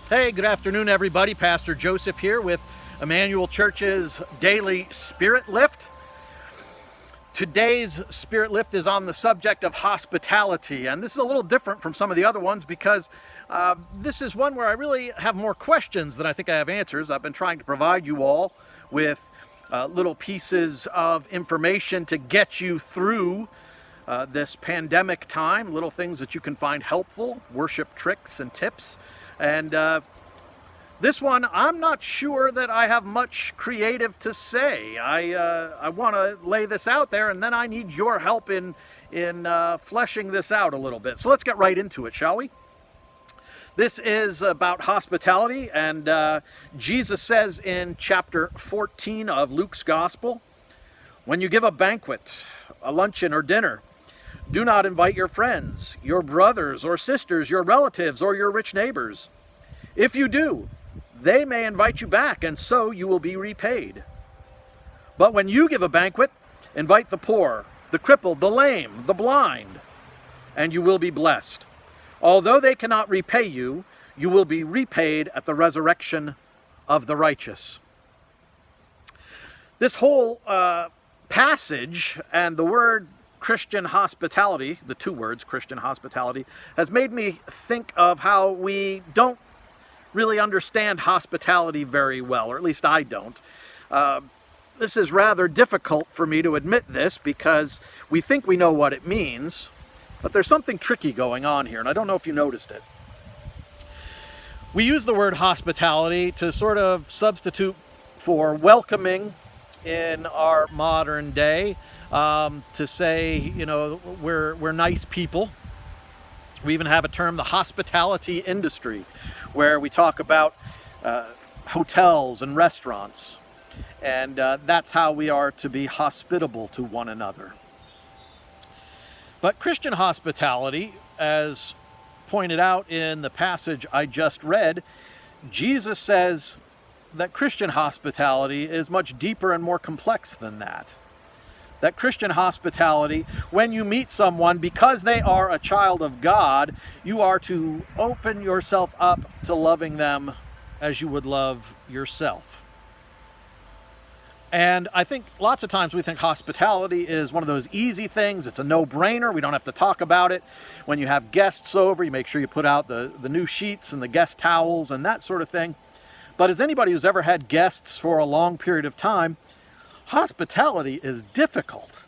Hey, good afternoon, everybody. Pastor Joseph here with Emmanuel Church's Daily Spirit Lift. Today's Spirit Lift is on the subject of hospitality, and this is a little different from some of the other ones because this is one where I really have more questions than I think I have answers. I've been trying to provide you all with little pieces of information to get you through this pandemic time, little things that you can find helpful, worship tricks and tips. And this one, I'm not sure that I have much creative to say. I want to lay this out there, and then I need your help in fleshing this out a little bit. So let's get right into it, shall we? This is about hospitality, and Jesus says in chapter 14 of Luke's Gospel, when you give a banquet, a luncheon or dinner, do not invite your friends, your brothers or sisters, your relatives, or your rich neighbors. If you do, they may invite you back, and so you will be repaid. But when you give a banquet, invite the poor, the crippled, the lame, the blind, and you will be blessed. Although they cannot repay you, you will be repaid at the resurrection of the righteous. This whole passage and the word Christian hospitality, the two words Christian hospitality, has made me think of how we don't really understand hospitality very well, or at least I don't. This is rather difficult for me to admit this because we think we know what it means, but there's something tricky going on here, and I don't know if you noticed it. We use the word hospitality to sort of substitute for welcoming in our modern day, to say, you know, we're nice people. We even have a term, the hospitality industry, where we talk about hotels and restaurants, and that's how we are to be hospitable to one another. But Christian hospitality, as pointed out in the passage I just read, Jesus says that Christian hospitality is much deeper and more complex than that. That Christian hospitality, when you meet someone, because they are a child of God, you are to open yourself up to loving them as you would love yourself. And I think lots of times we think hospitality is one of those easy things. It's a no-brainer. We don't have to talk about it. When you have guests over, you make sure you put out the new sheets and the guest towels and that sort of thing. But as anybody who's ever had guests for a long period of time, hospitality is difficult.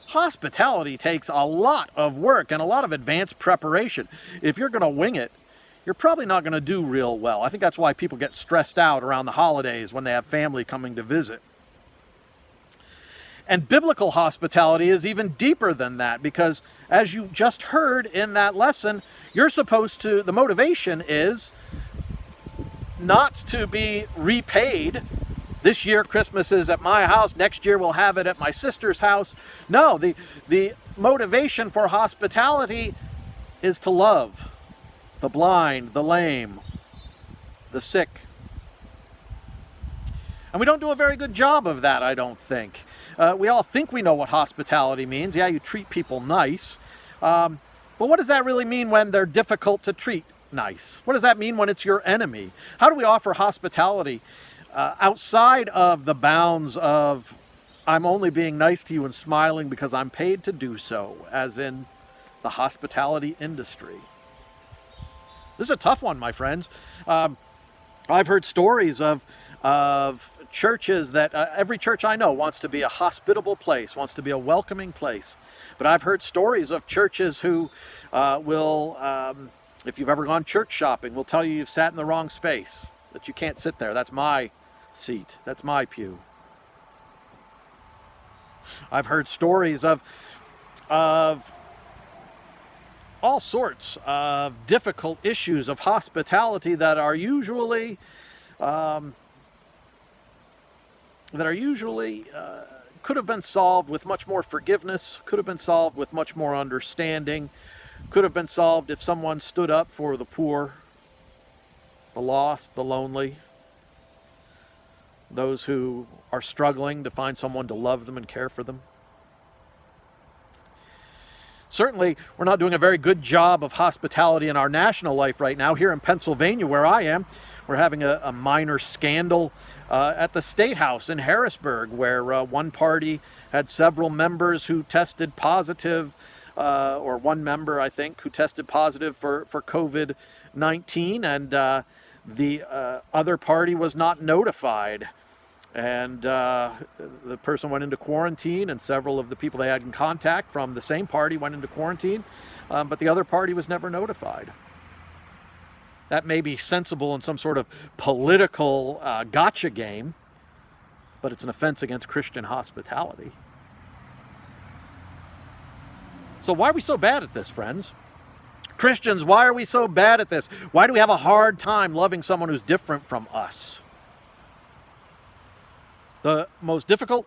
Hospitality takes a lot of work and a lot of advanced preparation. If you're going to wing it, you're probably not going to do real well. I think that's why people get stressed out around the holidays when they have family coming to visit. And biblical hospitality is even deeper than that because, as you just heard in that lesson, you're supposed to, the motivation is not to be repaid. This year, Christmas is at my house. Next year, we'll have it at my sister's house. No, the motivation for hospitality is to love the blind, the lame, the sick. And we don't do a very good job of that, I don't think. We all think we know what hospitality means. Yeah, you treat people nice. But what does that really mean when they're difficult to treat nice? What does that mean when it's your enemy? How do we offer hospitality outside of the bounds of I'm only being nice to you and smiling because I'm paid to do so, as in the hospitality industry? This is a tough one, my friends. I've heard stories of churches that every church I know wants to be a hospitable place, wants to be a welcoming place. But I've heard stories of churches who will, if you've ever gone church shopping, will tell you you've sat in the wrong space, that you can't sit there. That's my seat. That's my pew. I've heard stories of all sorts of difficult issues of hospitality that are usually could have been solved with much more forgiveness, could have been solved with much more understanding, could have been solved if someone stood up for the poor, the lost, the lonely, those who are struggling to find someone to love them and care for them. Certainly, we're not doing a very good job of hospitality in our national life right now. Here in Pennsylvania, where I am, we're having a minor scandal at the State House in Harrisburg, where one party had several members who tested positive, or one member, I think, who tested positive for COVID-19, and the other party was not notified. And the person went into quarantine, and several of the people they had in contact from the same party went into quarantine, but the other party was never notified. That may be sensible in some sort of political gotcha game, but it's an offense against Christian hospitality. So why are we so bad at this, friends? Christians, why are we so bad at this? Why do we have a hard time loving someone who's different from us? The most difficult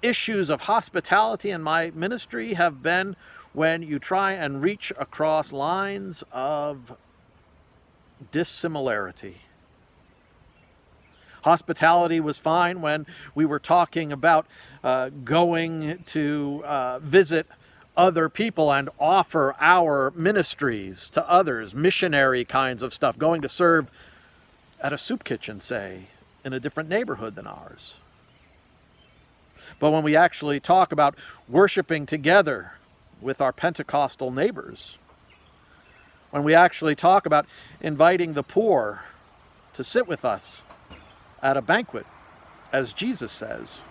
issues of hospitality in my ministry have been when you try and reach across lines of dissimilarity. Hospitality was fine when we were talking about going to visit other people and offer our ministries to others, missionary kinds of stuff, going to serve at a soup kitchen, say, in a different neighborhood than ours. But when we actually talk about worshiping together with our Pentecostal neighbors, when we actually talk about inviting the poor to sit with us at a banquet, as Jesus says,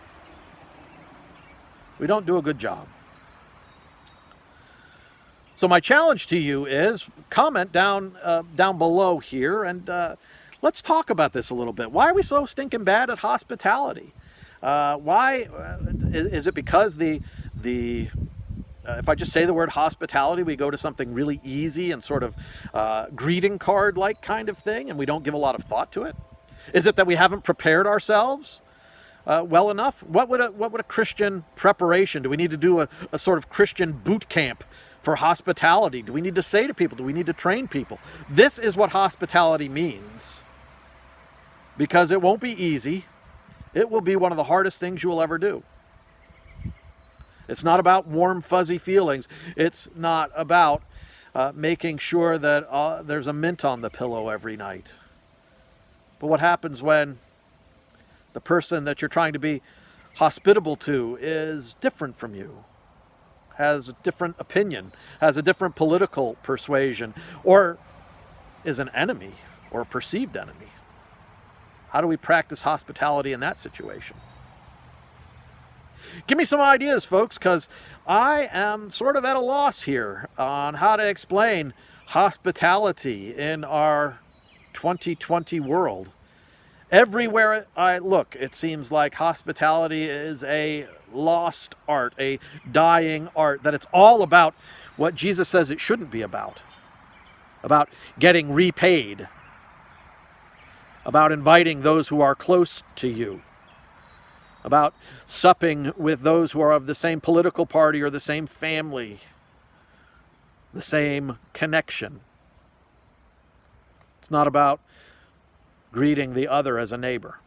we don't do a good job. So my challenge to you is comment down below here, and let's talk about this a little bit. Why are we so stinking bad at hospitality? Why is it because if I just say the word hospitality, we go to something really easy and sort of greeting card like kind of thing, and we don't give a lot of thought to it? Is it that we haven't prepared ourselves well enough? What would a Christian preparation? Do we need to do a sort of Christian boot camp for hospitality? Do we need to say to people? Do we need to train people? This is what hospitality means, because it won't be easy. It will be one of the hardest things you will ever do. It's not about warm, fuzzy feelings. It's not about making sure that there's a mint on the pillow every night. But what happens when the person that you're trying to be hospitable to is different from you, has a different opinion, has a different political persuasion, or is an enemy or a perceived enemy? How do we practice hospitality in that situation? Give me some ideas, folks, because I am sort of at a loss here on how to explain hospitality in our 2020 world. Everywhere I look, it seems like hospitality is a lost art, a dying art, that it's all about what Jesus says it shouldn't be about getting repaid, about inviting those who are close to you, about supping with those who are of the same political party or the same family, the same connection. It's not about greeting the other as a neighbor.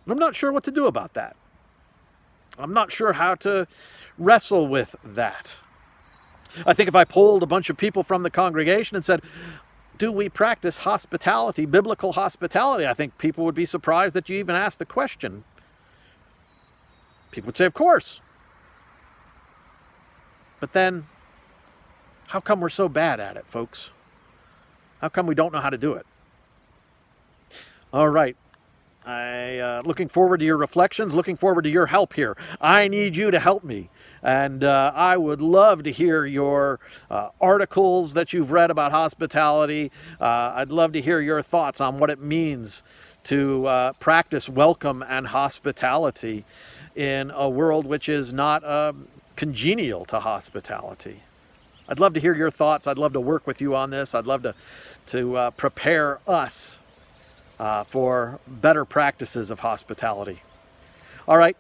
And I'm not sure what to do about that. I'm not sure how to wrestle with that. I think if I polled a bunch of people from the congregation and said, do we practice hospitality, biblical hospitality? I think people would be surprised that you even asked the question. People would say, of course. But then, how come we're so bad at it, folks? How come we don't know how to do it? All right. Looking forward to your reflections, looking forward to your help here. I need you to help me. And I would love to hear your articles that you've read about hospitality. I'd love to hear your thoughts on what it means to practice welcome and hospitality in a world which is not congenial to hospitality. I'd love to hear your thoughts. I'd love to work with you on this. I'd love to prepare us for better practices of hospitality. All right,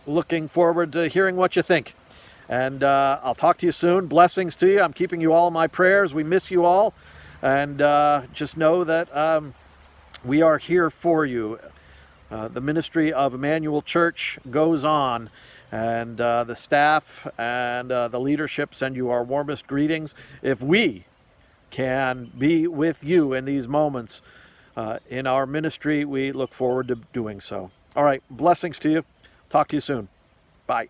looking forward to hearing what you think. And I'll talk to you soon. Blessings to you. I'm keeping you all in my prayers. We miss you all. And just know that we are here for you. The ministry of Emmanuel Church goes on. And the staff and the leadership send you our warmest greetings. If we can be with you in these moments in our ministry, we look forward to doing so. All right, blessings to you. Talk to you soon. Bye.